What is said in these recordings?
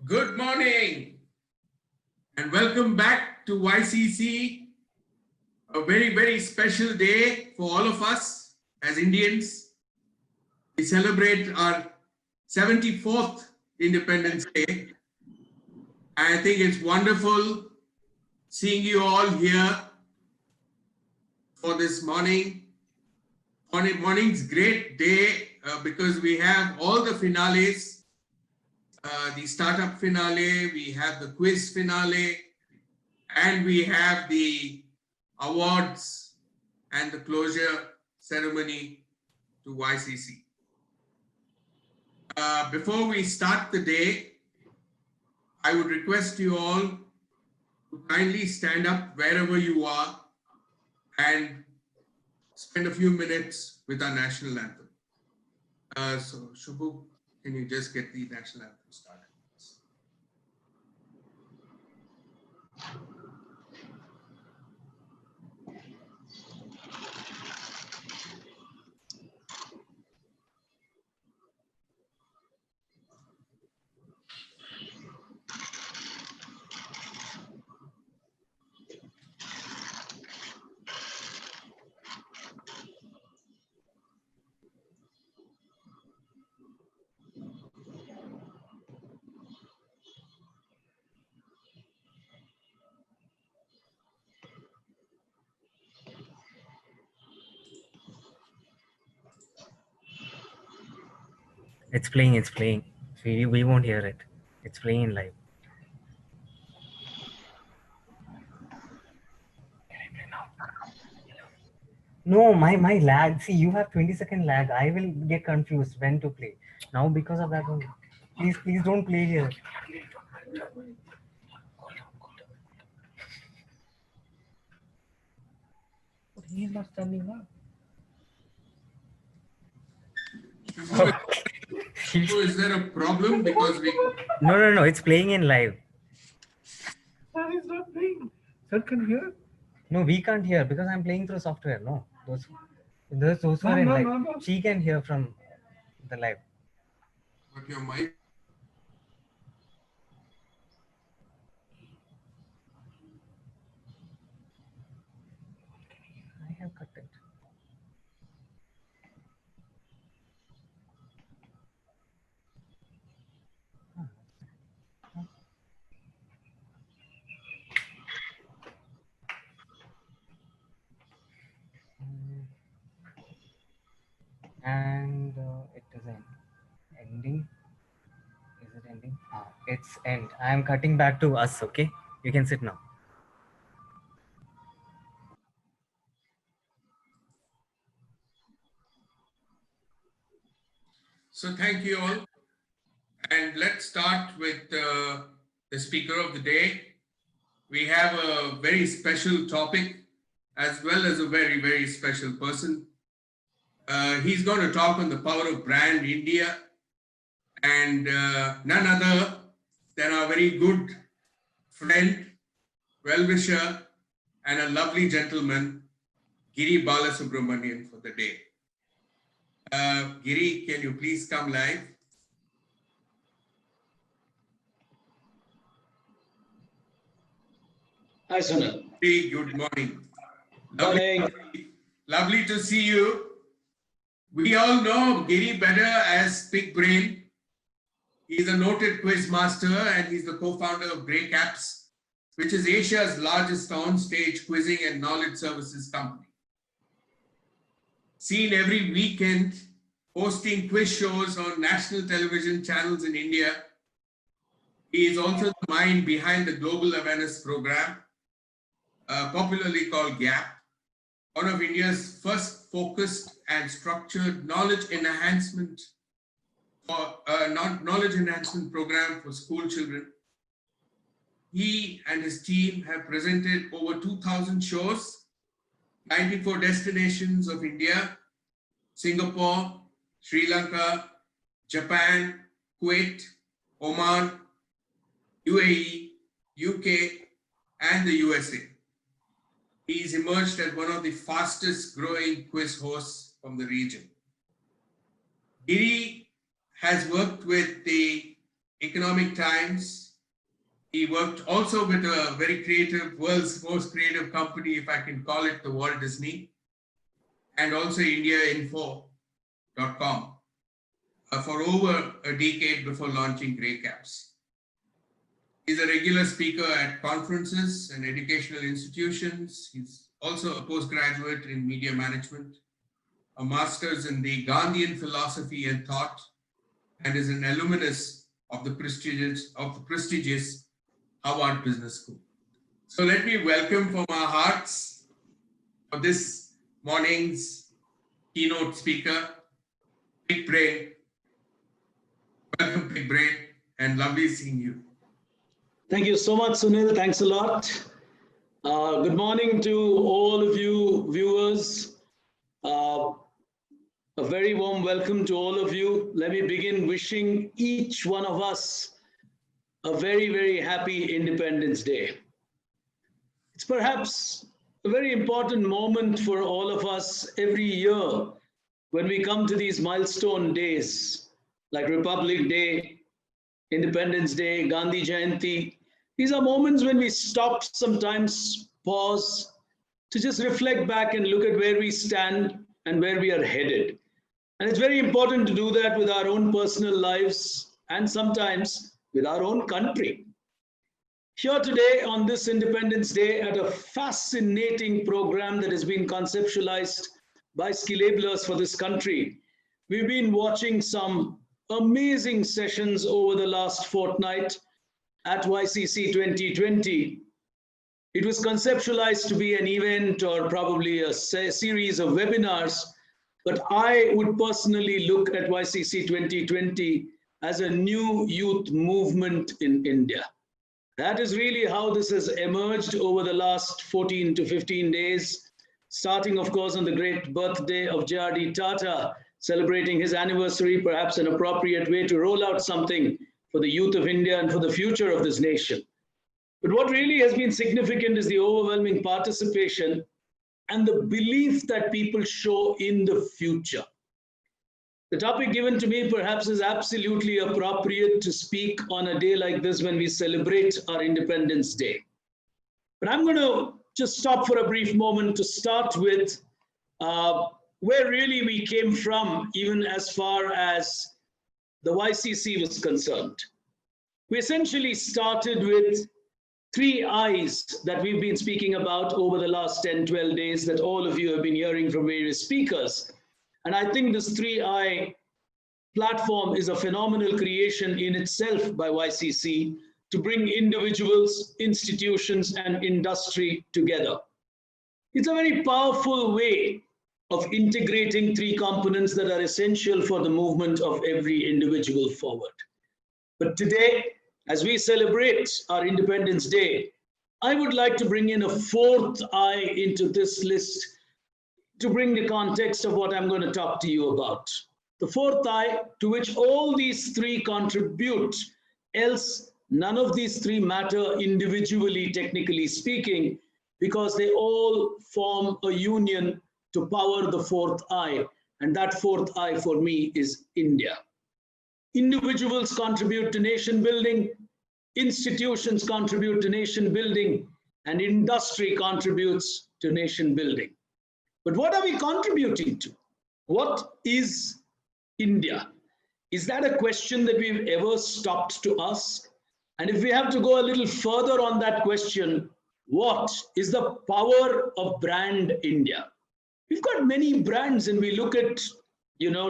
Good morning and welcome back to YCC, a very, very special day for all of us as Indians. We celebrate our 74th Independence Day. I think it's wonderful seeing you all here for this morning. Morning's great day because we have all the finales. The startup finale, we have the quiz finale, and we have the awards and the closure ceremony to YCC. Before we start the day, I would request you all to kindly stand up wherever you are and spend a few minutes with our national anthem. So Shubhu, can you just get the national anthem started? It's playing. We won't hear it. It's playing live. No, my lag. See, you have 20-second lag. I will get confused when to play. Now because of that one. Please don't play here. He is not standing up. So is there a problem because we... No. It's playing in live. Sir is not playing. Sir can hear. No, we can't hear because I'm playing through software. No, those who are in live. No. She can hear from the live. But your mic... I have cut it. And it is ending. Is it ending? It's end. I am cutting back to us. Okay, you can sit now. So thank you all. And let's start with the speaker of the day. We have a very special topic as well as a very, very special person. He's going to talk on the power of brand India and none other than our very good friend, well-wisher, and a lovely gentleman, Giri Balasubramanian for the day. Giri, can you please come live? Hi, Sunil. Hey, good morning. Morning. Lovely to see you. We all know Giri better as Big Brain. He's a noted quiz master and he's the co-founder of Grey Caps, which is Asia's largest on-stage quizzing and knowledge services company. Seen every weekend hosting quiz shows on national television channels in India. He is also the mind behind the Global Awareness Program, popularly called GAP, one of India's first focused and structured knowledge enhancement program for school children. He and his team have presented over 2,000 shows, 94 destinations of India, Singapore, Sri Lanka, Japan, Kuwait, Oman, UAE, UK, and the USA. He's emerged as one of the fastest growing quiz hosts from the region. Giri has worked with the Economic Times. He worked also with a very creative, world's most creative company, if I can call it, the Walt Disney, and also IndiaInfo.com for over a decade before launching Grey Caps. He's a regular speaker at conferences and educational institutions. He's also a postgraduate in media management, a master's in the Gandhian philosophy and thought, and is an alumnus of the prestigious Harvard Business School. So let me welcome from our hearts for this morning's keynote speaker, Big Brain. Welcome, Big Brain, and lovely seeing you. Thank you so much, Sunil. Thanks a lot. Good morning to all of you viewers. A very warm welcome to all of you. Let me begin wishing each one of us a very, very happy Independence Day. It's perhaps a very important moment for all of us every year when we come to these milestone days like Republic Day, Independence Day, Gandhi Jayanti. These are moments when we stop, sometimes pause to just reflect back and look at where we stand and where we are headed. And it's very important to do that with our own personal lives and sometimes with our own country. Here today on this Independence Day at a fascinating program that has been conceptualized by skill-ablers for this country, we've been watching some amazing sessions over the last fortnight at YCC 2020. It was conceptualized to be an event or probably a series of webinars, but I would personally look at YCC 2020 as a new youth movement in India. That is really how this has emerged over the last 14 to 15 days, starting of course on the great birthday of J.R.D. Tata, celebrating his anniversary, perhaps an appropriate way to roll out something for the youth of India and for the future of this nation. But what really has been significant is the overwhelming participation and the belief that people show in the future. The topic given to me perhaps is absolutely appropriate to speak on a day like this when we celebrate our Independence Day. But I'm going to just stop for a brief moment to start with where really we came from, even as far as the YCC was concerned. We essentially started with 3 I's that we've been speaking about over the last 10, 12 days that all of you have been hearing from various speakers. And I think this 3I platform is a phenomenal creation in itself by YCC to bring individuals, institutions, and industry together. It's a very powerful way of integrating 3 components that are essential for the movement of every individual forward. But today, as we celebrate our Independence Day, I would like to bring in a 4th I into this list to bring the context of what I'm going to talk to you about. The 4th I, to which all these 3 contribute, else none of these 3 matter individually, technically speaking, because they all form a union to power the 4th I, and that 4th I for me is India. Individuals contribute to nation building, institutions contribute to nation building, and industry contributes to nation building. But what are we contributing to? What is India? Is that a question that we've ever stopped to ask? And if we have to go a little further on that question, what is the power of brand India? We've got many brands, and we look at,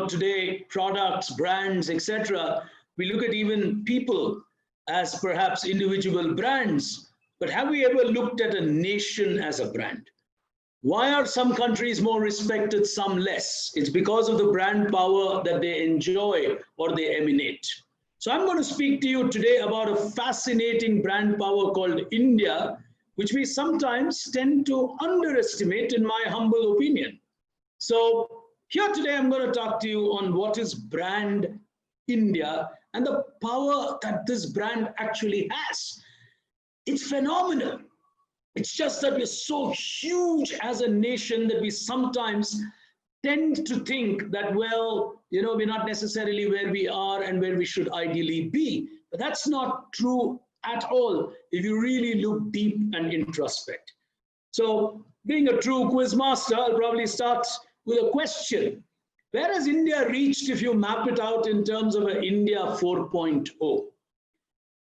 today, products, brands, etc. We look at even people as perhaps individual brands, but have we ever looked at a nation as a brand? Why are some countries more respected, some less? It's because of the brand power that they enjoy or they emanate. So I'm going to speak to you today about a fascinating brand power called India, which we sometimes tend to underestimate, in my humble opinion. So here today, I'm going to talk to you on what is brand India and the power that this brand actually has. It's phenomenal. It's just that we're so huge as a nation that we sometimes tend to think that, well, we're not necessarily where we are and where we should ideally be. But that's not true at all if you really look deep and introspect. So being a true quiz master, I'll probably start with a question. Where has India reached if you map it out in terms of an India 4.0?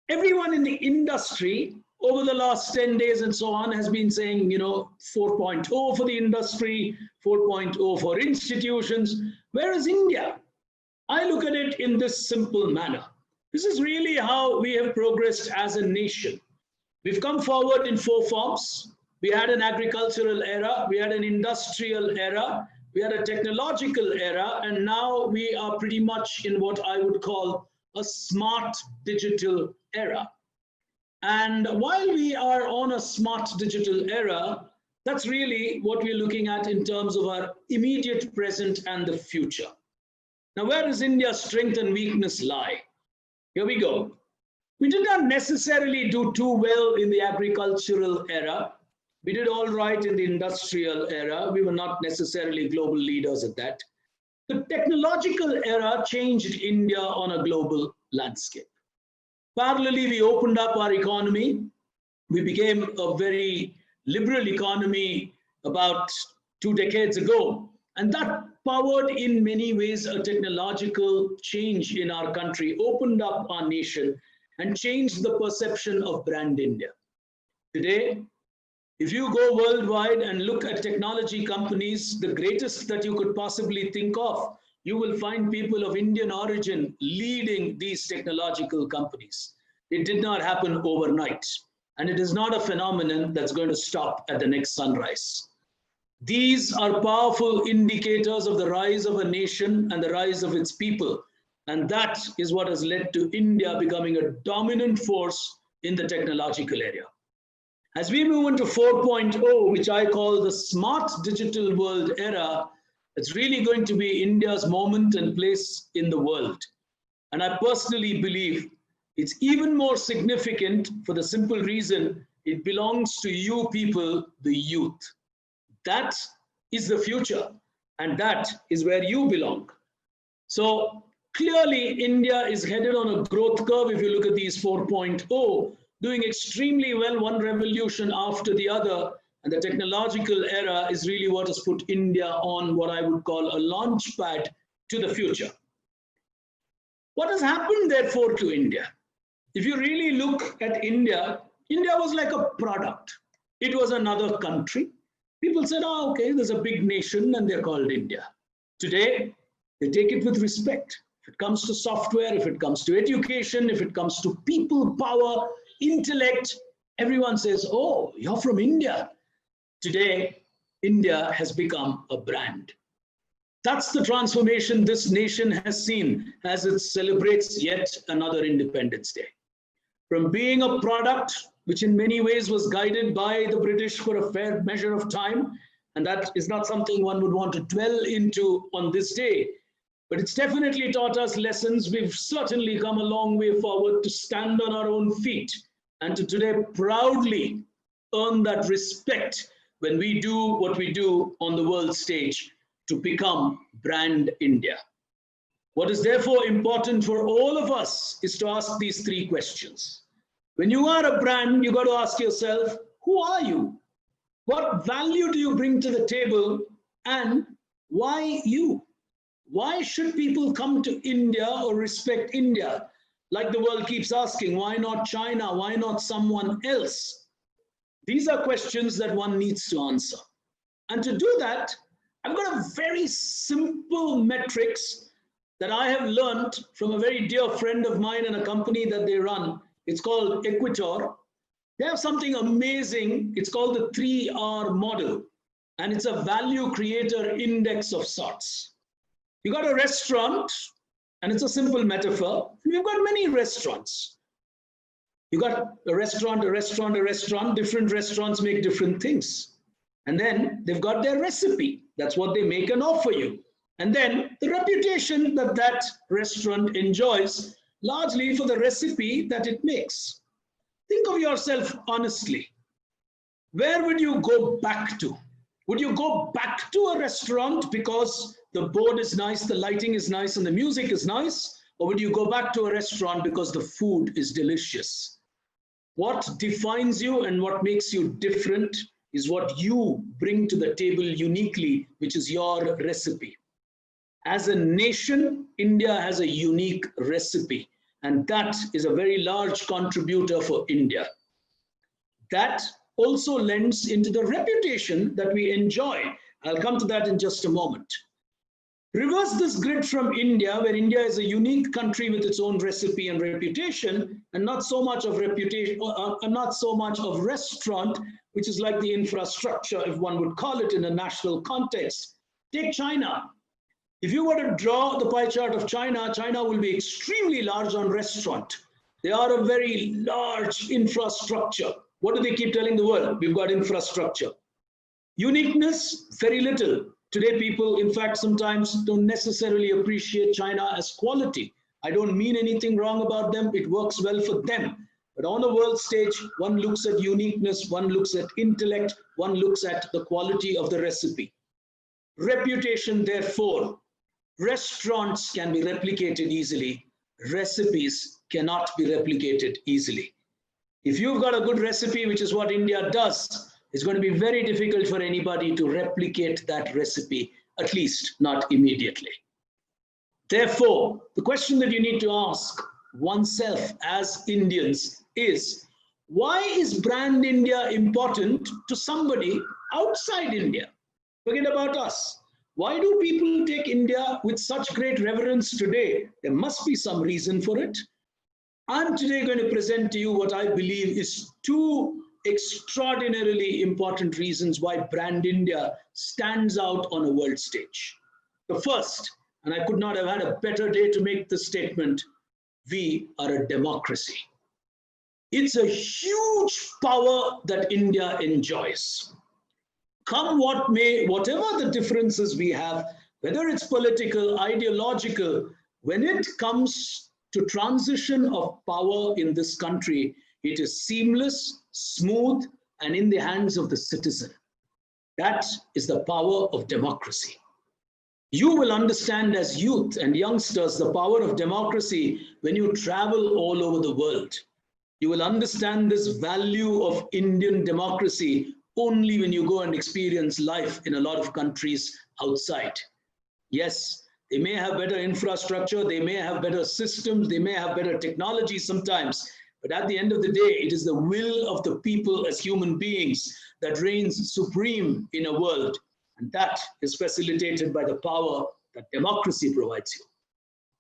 Everyone in the industry over the last 10 days and so on has been saying, 4.0 for the industry, 4.0 for institutions. Where is India? I look at it in this simple manner. This is really how we have progressed as a nation. We've come forward in 4 forms. We had an agricultural era, we had an industrial era, we had a technological era, and now we are pretty much in what I would call a smart digital era. And while we are on a smart digital era, that's really what we're looking at in terms of our immediate present and the future. Now, where does India's strength and weakness lie? Here we go. We did not necessarily do too well in the agricultural era. We did all right in the industrial era. We were not necessarily global leaders at that. The technological era changed India on a global landscape. Parallelly, we opened up our economy. We became a very liberal economy about 2 decades ago. And that powered in many ways a technological change in our country, opened up our nation, and changed the perception of brand India. Today, if you go worldwide and look at technology companies, the greatest that you could possibly think of, you will find people of Indian origin leading these technological companies. It did not happen overnight, and it is not a phenomenon that's going to stop at the next sunrise. These are powerful indicators of the rise of a nation and the rise of its people, and that is what has led to India becoming a dominant force in the technological area. As we move into 4.0, which I call the smart digital world era, it's really going to be India's moment and place in the world. And I personally believe it's even more significant for the simple reason it belongs to you people, the youth. That is the future, and that is where you belong. So clearly, India is headed on a growth curve. If you look at these 4.0, doing extremely well, one revolution after the other. And the technological era is really what has put India on what I would call a launch pad to the future. What has happened, therefore, to India? If you really look at India, India was like a product. It was another country. People said, oh, okay, there's a big nation and they're called India. Today, they take it with respect. If it comes to software, if it comes to education, if it comes to people power, intellect, everyone says, oh, you're from India. Today, India has become a brand. That's the transformation this nation has seen as it celebrates yet another Independence Day. From being a product, which in many ways was guided by the British for a fair measure of time, and that is not something one would want to dwell into on this day, but it's definitely taught us lessons. We've certainly come a long way forward to stand on our own feet and to today proudly earn that respect when we do what we do on the world stage to become brand India. What is therefore important for all of us is to ask these 3 questions. When you are a brand, you got to ask yourself, who are you? What value do you bring to the table? And why you? Why should people come to India or respect India? Like the world keeps asking, why not China? Why not someone else? These are questions that one needs to answer. And to do that, I've got a very simple metrics that I have learned from a very dear friend of mine and a company that they run. It's called Equitor. They have something amazing. It's called the 3R model. And it's a value creator index of sorts. You got a restaurant, and it's a simple metaphor. We've got many restaurants. You got a restaurant, a restaurant, a restaurant. Different restaurants make different things. And then they've got their recipe. That's what they make and offer you. And then the reputation that that restaurant enjoys, largely for the recipe that it makes. Think of yourself honestly. Where would you go back to Would you go back to a restaurant because the board is nice, the lighting is nice, and the music is nice? Or would you go back to a restaurant because the food is delicious? What defines you and what makes you different is what you bring to the table uniquely, which is your recipe. As a nation, India has a unique recipe, and that is a very large contributor for India. That also lends into the reputation that we enjoy. I'll come to that in just a moment. Reverse this grid from India, where India is a unique country with its own recipe and reputation, and not so much of reputation, not so much of restaurant, which is like the infrastructure, if one would call it in a national context. Take China. If you were to draw the pie chart of China, China will be extremely large on restaurant. They are a very large infrastructure. What do they keep telling the world? We've got infrastructure. Uniqueness, very little. Today, people, in fact, sometimes don't necessarily appreciate China as quality. I don't mean anything wrong about them. It works well for them. But on the world stage, one looks at uniqueness, one looks at intellect, one looks at the quality of the recipe. Reputation, therefore, restaurants can be replicated easily. Recipes cannot be replicated easily. If you've got a good recipe, which is what India does, it's going to be very difficult for anybody to replicate that recipe, at least not immediately. Therefore, the question that you need to ask oneself as Indians is, why is brand India important to somebody outside India? Forget about us. Why do people take India with such great reverence today? There must be some reason for it. I'm today going to present to you what I believe is two extraordinarily important reasons why brand India stands out on a world stage. The first, and I could not have had a better day to make this statement, we are a democracy. It's a huge power that India enjoys. Come what may, whatever the differences we have, whether it's political, ideological, when it comes to transition of power in this country, it is seamless, smooth, and in the hands of the citizen. That is the power of democracy. You will understand as youth and youngsters the power of democracy when you travel all over the world. You will understand this value of Indian democracy only when you go and experience life in a lot of countries outside. Yes, they may have better infrastructure, they may have better systems, they may have better technology sometimes, but at the end of the day, it is the will of the people as human beings that reigns supreme in a world, and that is facilitated by the power that democracy provides you.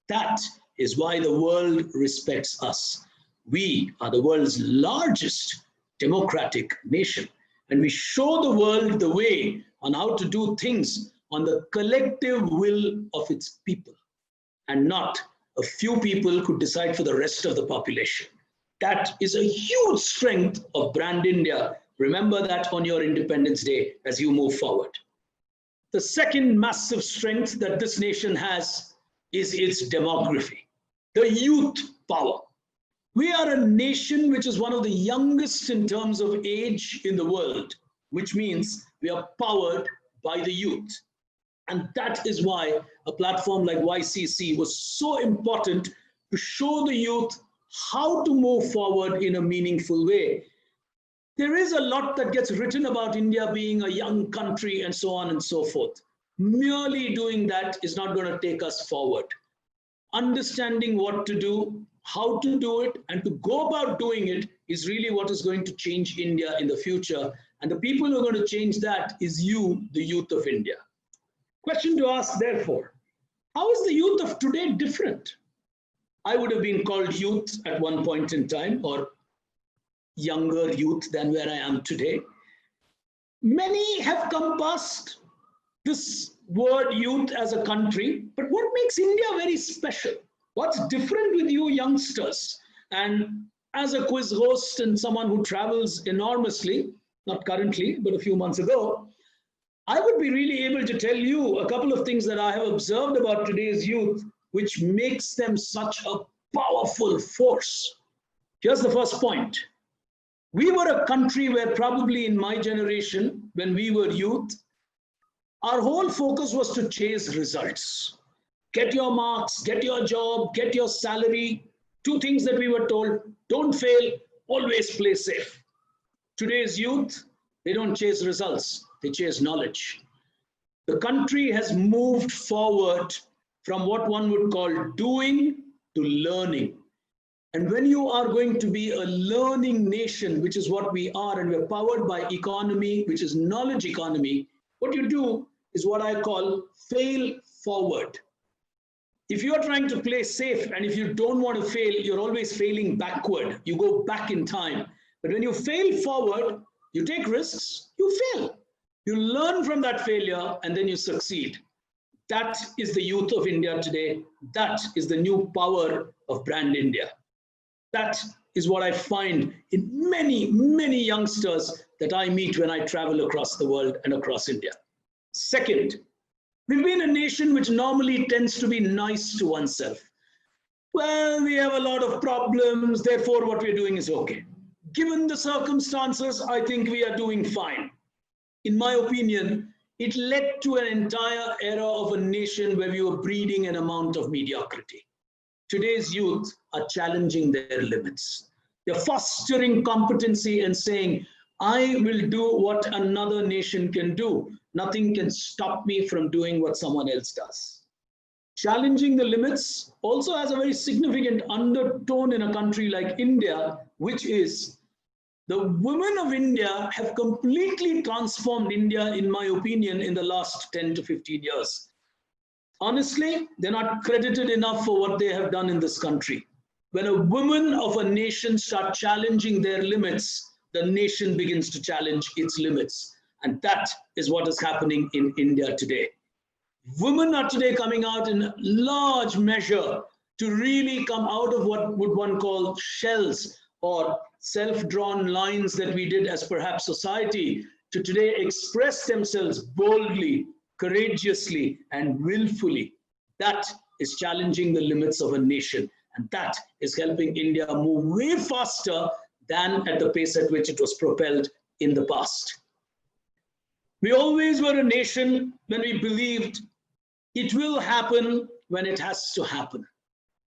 That is why the world respects us. We are the world's largest democratic nation, and we show the world the way on how to do things on the collective will of its people, and not a few people could decide for the rest of the population. That is a huge strength of brand India. Remember that on your Independence Day as you move forward. The second massive strength that this nation has is its demography, the youth power. We are a nation which is one of the youngest in terms of age in the world, which means we are powered by the youth. And that is why a platform like YCC was so important to show the youth how to move forward in a meaningful way. There is a lot that gets written about India being a young country and so on and so forth. Merely doing that is not going to take us forward. Understanding what to do, how to do it, and to go about doing it is really what is going to change India in the future. And the people who are going to change that is you, the youth of India. Question to ask, therefore, how is the youth of today different? I would have been called youth at one point in time, or younger youth than where I am today. Many have come past this word youth as a country, but what makes India very special? What's different with you youngsters? And as a quiz host and someone who travels enormously, not currently, but a few months ago, I would be really able to tell you a couple of things that I have observed about today's youth, which makes them such a powerful force. Here's the first point. We were a country where probably in my generation, when we were youth, Our whole focus was to chase results. Get your marks, get your job, get your salary. Two things that we were told: don't fail, always play safe. Today's youth, they don't chase results, they chase knowledge. The country has moved forward from what one would call doing to learning. And when you are going to be a learning nation, which is what we are, and we're powered by economy, which is knowledge economy, what you do is what I call fail forward. If you are trying to play safe and if you don't want to fail, you're always failing backward. You go back in time. But when you fail forward, you take risks, you fail. You learn from that failure and then you succeed. That is the youth of India today. That is the new power of Brand India. That is what I find in many, many youngsters that I meet when I travel across the world and across India. Second, we've been a nation which normally tends to be nice to oneself. Well, we have a lot of problems, therefore what we're doing is okay. Given the circumstances, I think we are doing fine. In my opinion, it led to an entire era of a nation where we were breeding an amount of mediocrity. Today's youth are challenging their limits. They're fostering competency and saying, I will do what another nation can do. Nothing can stop me from doing what someone else does. Challenging the limits also has a very significant undertone in a country like India, which is the women of India have completely transformed India, in my opinion, in the last 10 to 15 years. Honestly, they're not credited enough for what they have done in this country. When a woman of a nation start challenging their limits, the nation begins to challenge its limits. And that is what is happening in India today. Women are today coming out in large measure to really come out of what would one call shells or self-drawn lines that we did as perhaps society, to today express themselves boldly, courageously, and willfully. That is challenging the limits of a nation. And that is helping India move way faster than at the pace at which it was propelled in the past. We always were a nation when we believed it will happen when it has to happen.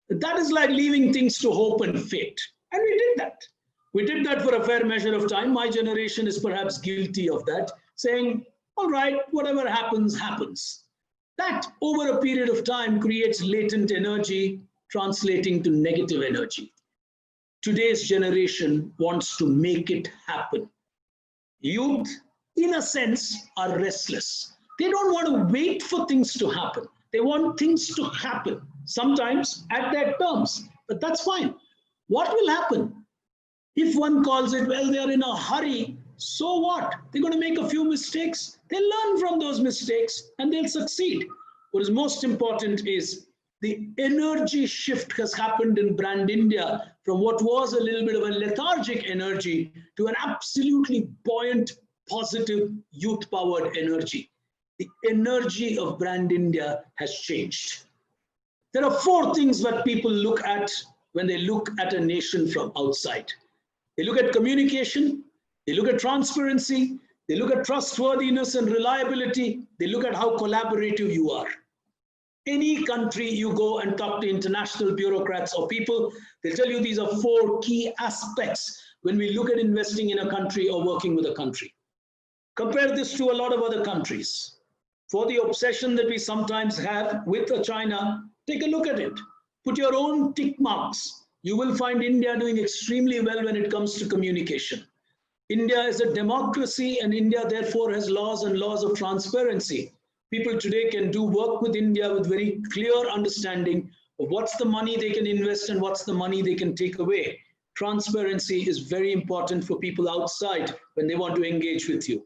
That is like leaving things to hope and fate. And we did that. We did that for a fair measure of time. My generation is perhaps guilty of that, saying, all right, whatever happens, happens. That over a period of time creates latent energy, translating to negative energy. Today's generation wants to make it happen. Youth, in a sense, are restless. They don't want to wait for things to happen. They want things to happen, sometimes at their terms, but that's fine. What will happen? If one calls it, well, they're in a hurry, so what? They're going to make a few mistakes. They'll learn from those mistakes and they'll succeed. What is most important is the energy shift has happened in Brand India from what was a little bit of a lethargic energy to an absolutely buoyant, positive, youth-powered energy. The energy of Brand India has changed. There are four things that people look at when they look at a nation from outside. They look at communication, they look at transparency, they look at trustworthiness and reliability, they look at how collaborative you are. Any country you go and talk to international bureaucrats or people, they'll tell you these are four key aspects when we look at investing in a country or working with a country. Compare this to a lot of other countries. For the obsession that we sometimes have with China, take a look at it. Put your own tick marks. You will find India doing extremely well when it comes to communication. India is a democracy and India therefore has laws and laws of transparency. People today can do work with India with very clear understanding of what's the money they can invest and what's the money they can take away. Transparency is very important for people outside when they want to engage with you.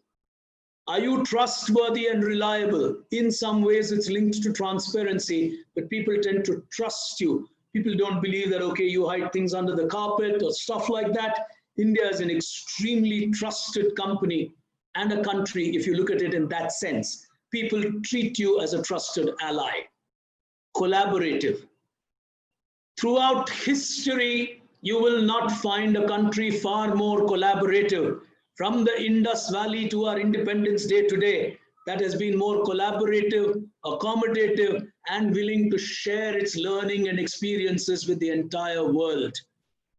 Are you trustworthy and reliable? In some ways, it's linked to transparency, but people tend to trust you. People don't believe that, okay, you hide things under the carpet or stuff like that. India is an extremely trusted company and a country, if you look at it in that sense. People treat you as a trusted ally. Collaborative. Throughout history, you will not find a country far more collaborative. From the Indus Valley to our Independence Day today, that has been more collaborative, accommodative, and willing to share its learning and experiences with the entire world.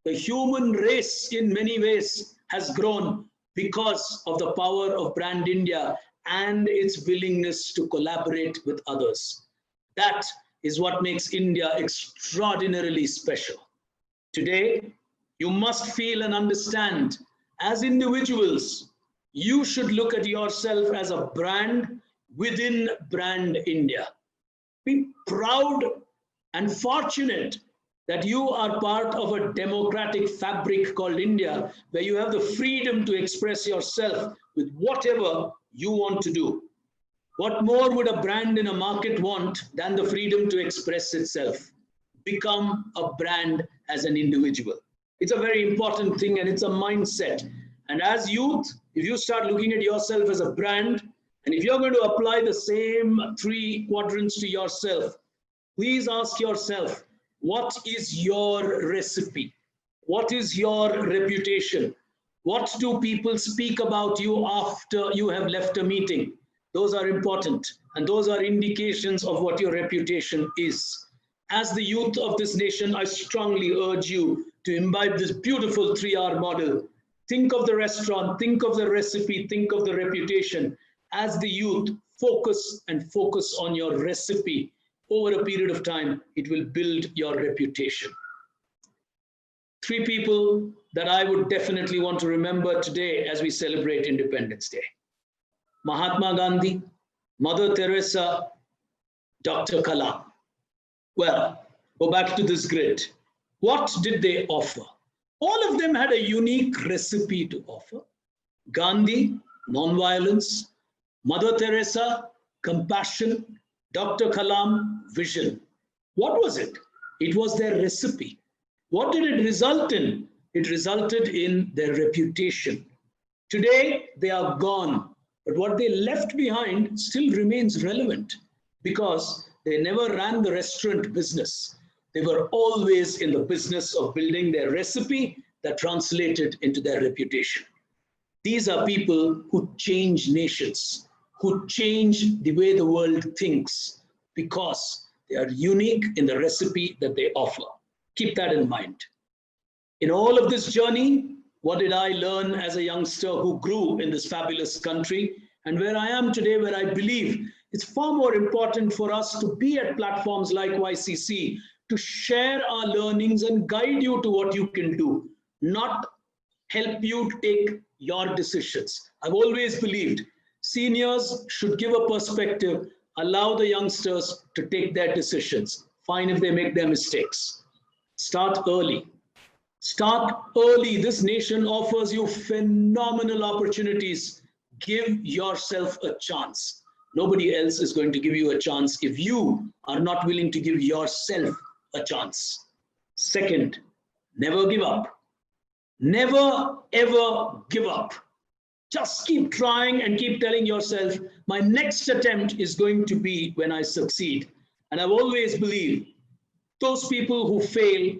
The human race in many ways has grown because of the power of Brand India and its willingness to collaborate with others. That is what makes India extraordinarily special. Today, you must feel and understand, as individuals, you should look at yourself as a brand within Brand India. Be proud and fortunate that you are part of a democratic fabric called India, where you have the freedom to express yourself with whatever you want to do. What more would a brand in a market want than the freedom to express itself? Become a brand as an individual. It's a very important thing, and it's a mindset. And as youth, if you start looking at yourself as a brand, and if you're going to apply the same 3 quadrants to yourself, please ask yourself, what is your recipe? What is your reputation? What do people speak about you after you have left a meeting? Those are important, and those are indications of what your reputation is. As the youth of this nation, I strongly urge you to imbibe this beautiful 3R model. Think of the restaurant, think of the recipe, think of the reputation. As the youth, focus on your recipe. Over a period of time, it will build your reputation. 3 people that I would definitely want to remember today as we celebrate Independence Day. Mahatma Gandhi, Mother Teresa, Dr. Kalam. Well, go back to this grid. What did they offer? All of them had a unique recipe to offer. Gandhi, nonviolence. Mother Teresa, compassion. Dr. Kalam, vision. What was it? It was their recipe. What did it result in? It resulted in their reputation. Today, they are gone, but what they left behind still remains relevant because they never ran the restaurant business. They were always in the business of building their recipe that translated into their reputation. These are people who change nations, who change the way the world thinks because they are unique in the recipe that they offer. Keep that in mind. In all of this journey, what did I learn as a youngster who grew in this fabulous country and where I am today, where I believe it's far more important for us to be at platforms like YCC, to share our learnings and guide you to what you can do, not help you to take your decisions. I've always believed seniors should give a perspective, allow the youngsters to take their decisions, fine if they make their mistakes. Start early. Start early. This nation offers you phenomenal opportunities. Give yourself a chance. Nobody else is going to give you a chance if you are not willing to give yourself a chance. Second, never give up. Never, ever give up. Just keep trying and keep telling yourself, my next attempt is going to be when I succeed. And I've always believed those people who fail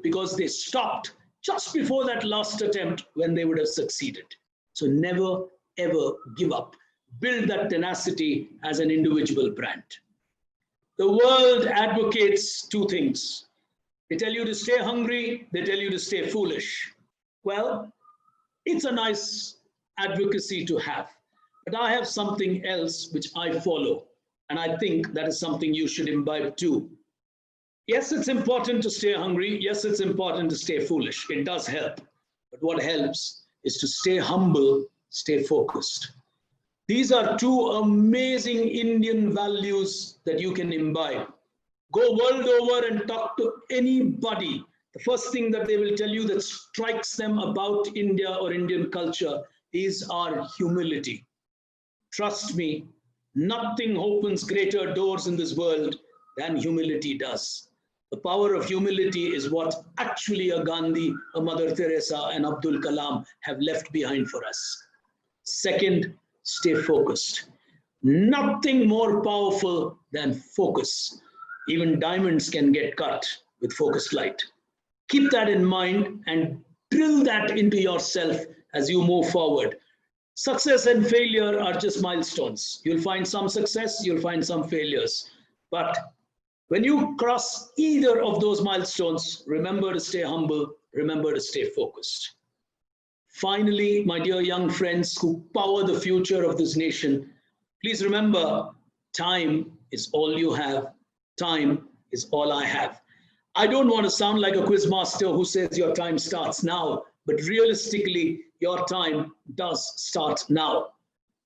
because they stopped just before that last attempt when they would have succeeded. So never, ever give up. Build that tenacity as an individual brand. The world advocates 2 things. They tell you to stay hungry, they tell you to stay foolish. Well, it's a nice advocacy to have, but I have something else which I follow, and I think that is something you should imbibe too. Yes, it's important to stay hungry. Yes, it's important to stay foolish. It does help, but what helps is to stay humble, stay focused. These are 2 amazing Indian values that you can imbibe. Go world over and talk to anybody. The first thing that they will tell you that strikes them about India or Indian culture is our humility. Trust me, nothing opens greater doors in this world than humility does. The power of humility is what actually a Gandhi, a Mother Teresa, and Abdul Kalam have left behind for us. Second, stay focused. Nothing more powerful than focus. Even diamonds can get cut with focused light. Keep that in mind and drill that into yourself as you move forward. Success and failure are just milestones. You'll find some success, you'll find some failures. But when you cross either of those milestones, remember to stay humble, remember to stay focused. Finally, my dear young friends who power the future of this nation, please remember, time is all you have. Time is all I have. I don't want to sound like a quiz master who says your time starts now, but realistically, your time does start now.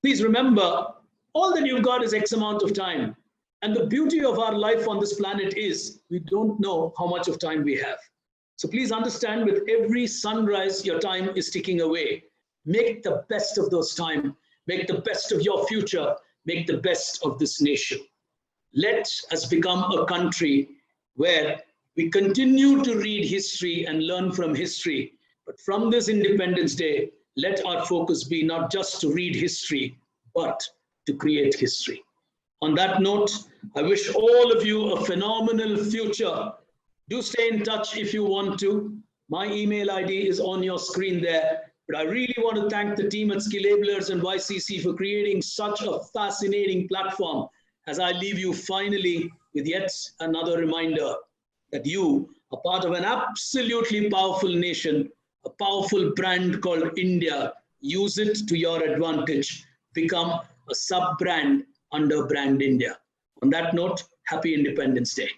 Please remember, all that you've got is X amount of time. And the beauty of our life on this planet is we don't know how much of time we have. So please understand, with every sunrise, your time is ticking away. Make the best of those time. Make the best of your future. Make the best of this nation. Let us become a country where we continue to read history and learn from history. But from this Independence Day, let our focus be not just to read history, but to create history. On that note, I wish all of you a phenomenal future. Do stay in touch if you want to. My email ID is on your screen there. But I really want to thank the team at Skillablers and YCC for creating such a fascinating platform, as I leave you finally with yet another reminder that you are part of an absolutely powerful nation, a powerful brand called India. Use it to your advantage. Become a sub-brand under Brand India. On that note, happy Independence Day.